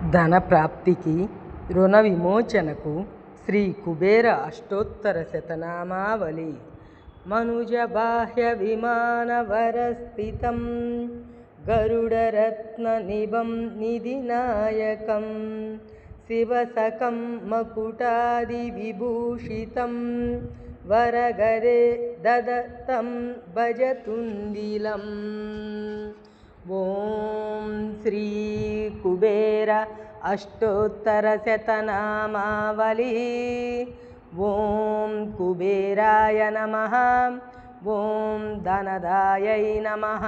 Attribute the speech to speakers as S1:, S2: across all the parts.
S1: ధన ప్రాప్తికి రుణ విమోచనకు శ్రీ కుబేర అష్టోత్తర శతనామావళి. మనుజ బాహ్య విమాన వరస్థితం గరుడరత్న నిభం నిధినాయకం శివసకం మకుటాది విభూషితం వరగరే దదత్తం భజతుందిలం. ఓం శ్రీ కుబేర అష్టోత్తర శతనామావళి. ఓం కుబేరాయ నమః. ఓం ధనదాయై నమః.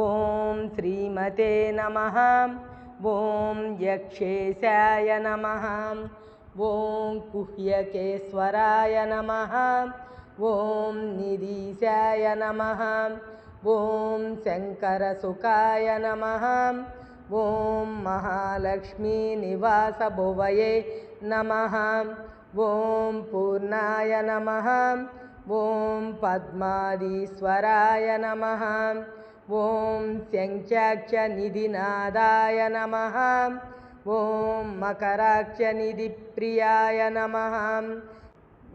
S1: ఓం శ్రీమతే నమః. ఓం యక్షేశాయ నమః. ఓం కుహ్యకేశ్వరాయ నమః. ఓం నిధీశాయ నమః. ఓం శంకరసుఖాయ నమః. ఓం మహాలక్ష్మీ నివాస భువయే నమః. ఓం పూర్ణాయ నమః. ఓం పద్మాదీశ్వరాయ నమః. ఓం శంఖ్యాక్ష నిధినాదాయ నమః. ఓం మకరాక్ష నిధిప్రియాయ నమః.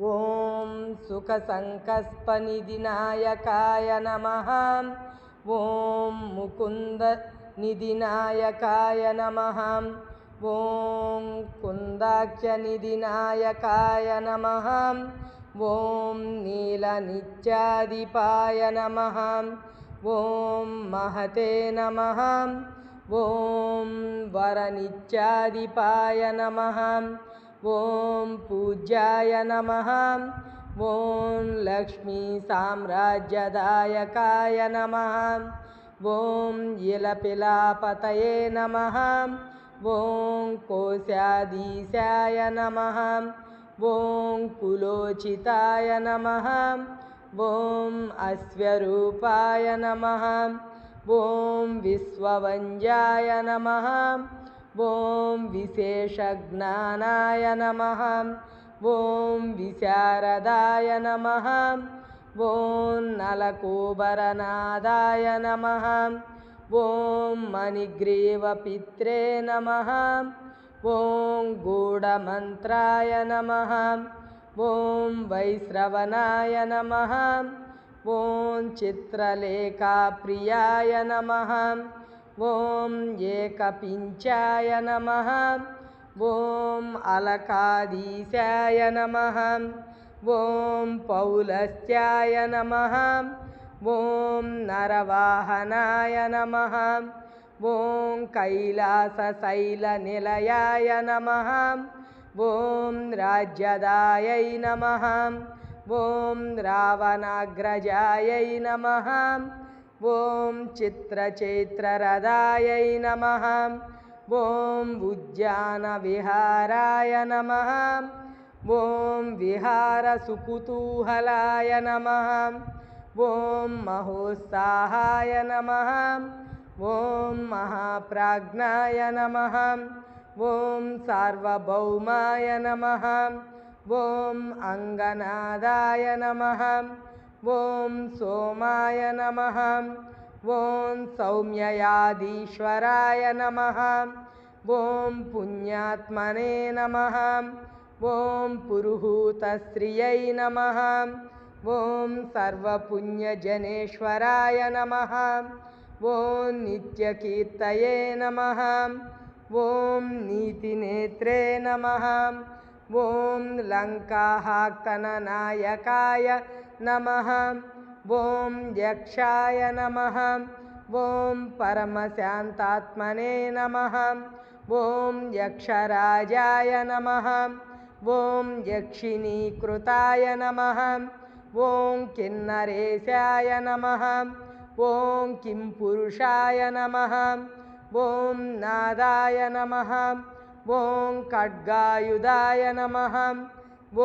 S1: ఓం సుఖ సంకల్ప నిధినాయకాయ నమః. ఓం ముకుంద నిధినాయకాయ నమః. ఓం కుందాక్ష నిధినాయకాయ నమః. ఓం నీల నిత్యాధిపాయ నమః. ఓం మహతే నమః. ఓం వరనిత్యాధిపాయ నమః. ఓం పూజ్యాయ నమః. ఓం లక్ష్మీ సామ్రాజ్యదాయకాయ నమః. ఓం ఇలపిలాపతయే నమః. ఓం కోశాధీశాయ నమః. ఓం కులోచితాయ నమః. ఓం అశ్వరూపాయ నమః. ఓం విశ్వవంజాయ నమః. ఓం విశేషజ్ఞానాయ నమః. ఓం విశారదాయ నమః. ఓం నలకూబరనాదాయ నమః. ఓం మణిగ్రీవపిత్రే నమః. ఓం గూఢమంత్రాయ నమః. ఓం వైశ్రవణాయ నమః. ఓం చిత్రలేఖాప్రియాయ నమః. ఓం ఏకపించాయ నమః. ఓం అలకాధీశాయ నమః. ఓం పౌలస్త్యాయ నమః. ఓం నరవాహనాయ నమః. ఓం కైలాసశైలనిలయాయ నమః. ఓం రాజ్యదాయై నమః. ఓం రావణాగ్రజాయై నమః. ఓం చిత్రచైత్రరథాయై నమః. ఓం ఉద్యానవిహారాయ నమః. ఓం విహారసుకుతూహలాయ నమః. ఓం మహోత్సాహాయ నమః. ఓం మహాప్రాజ్ఞాయ నమః. ఓం సార్వభౌమాయ నమః. ఓం అంగనాదాయ నమః. ఓం సోమాయ నమః. ఓం సౌమ్యయాధీశ్వరాయ నమః. ఓం పుణ్యాత్మనే నమః. ఓం పురుహూతశ్రియై నమః. ఓం సర్వపుణ్యజనేశ్వరాయ నమః. ఓం నిత్యకీర్తయే నమః. ఓం నీతినేత్రే నమః. ఓం లంకాహాక్తననాయకాయ నమః. ఓం యక్షాయ నమః. ఓం పరమశాంతాత్మనే నమః. ఓం యక్షరాజాయ నమః. ఓం యక్షిణీకృతాయ నమః. ఓం కిన్నరేశాయ నమః. ఓం కింపురుషాయ నమః. ఓం నాదాయ నమః. ఓం ఖడ్గాయుధాయ నమః.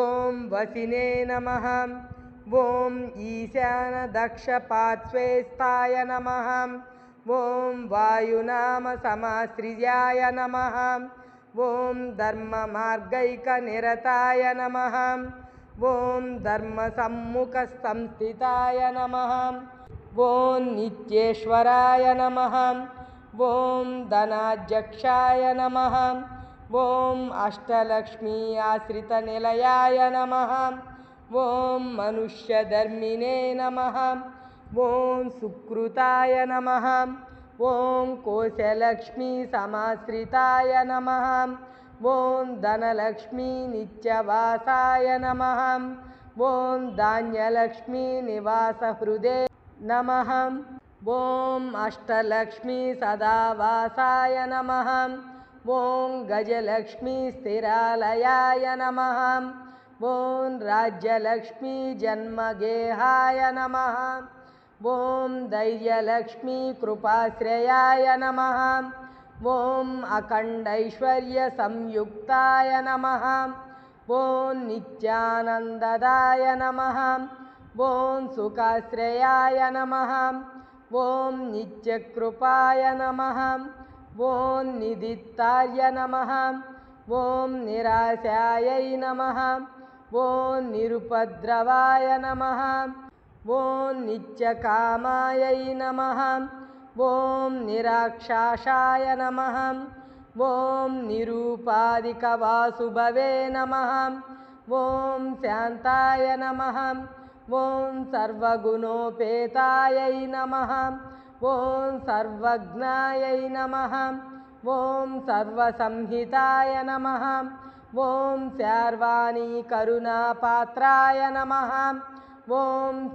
S1: ఓం వసినే నమః. ఓం ఈశాన దక్ష పార్శ్వేస్థాయ నమః. ఓం వాయునామ సమాశ్రియాయ నమః. ఓం ధర్మ మార్గైక నిరతాయ నమః. ఓం ధర్మ సమ్ముఖ సంస్థితాయ నమః. ఓం నిత్యేశ్వరాయ నమః. ॐ धनाध्यक्षाय नमः। ॐ अष्टलक्ष्मी आश्रितनिलयाय नमः। ॐ मनुष्यधर्मिणे नमः। ॐ सुकृताय नमः। ॐ कोशलक्ष्मी समाश्रिताय नमः। ॐ धनलक्ष्मी नित्यवासाय नमः। ॐ धान्यलक्ष्मी निवासहृदे नमः। ॐ अष्टलक्ष्मी सदावासाय नमः। ॐ गजलक्ष्मी स्थिरालयाय नमः। ॐ राज्यलक्ष्मी जन्मगेहाय नमः। ॐ धैर्यलक्ष्मी कृपाश्रयाय नमः। ॐ अखण्डैश्वर्यसंयुक्ताय नमः। ॐ नित्यानन्ददाय नमः। ॐ सुखाश्रयाय नमः। ॐ नित्यकृपाय नमः। ॐ निदित्ताय नमः। ॐ निराशायै नमः। ॐ निरुपद्रवाय नमः। ॐ नित्यकामायै नमः। ॐ निराक्षाशाय नमः। ॐ निरूपाधिकवासुभवे नमः। ॐ शान्ताय नमः। ॐ सर्वगुणोपेतायै नमः। ॐ सर्वज्ञायै नमः। ॐ सर्वसंहिताय नमः। ॐ सर्वाणीकरुणापात्राय नमः। ॐ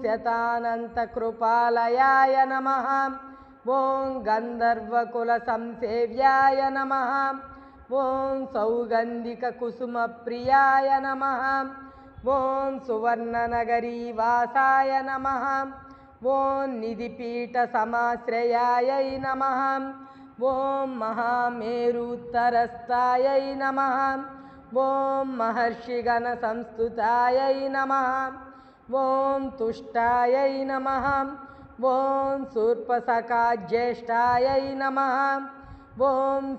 S1: शतानन्तकृपालयाय नमः। ॐ गन्धर्वकुलसंसेव्याय नमः। ॐ सौगन्धिककुसुमप्रियाय नमः। ॐ सुवर्णनगरीवासाय नमः। ॐ निधिपीठसमाश्रयायै नमः। ॐ महामेरुत्तरस्थायै नमः। ॐ महर्षिगणसंस्तुतायै नमः। ॐ तुष्टायै नमः। ॐ शूर्पसखाज्येष्ठायै नमः। ॐ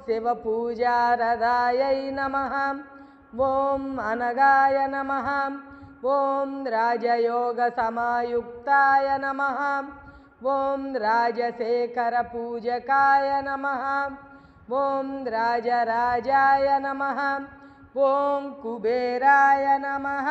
S1: शिवपूजारदायै नमः। ॐ अनगाय नमः। ॐ राजयोगसमायुक्ताय नमः। ॐ राजशेखरपूजकाय नमः। ॐ राजराजाय नमः। ॐ कुबेराय नमः।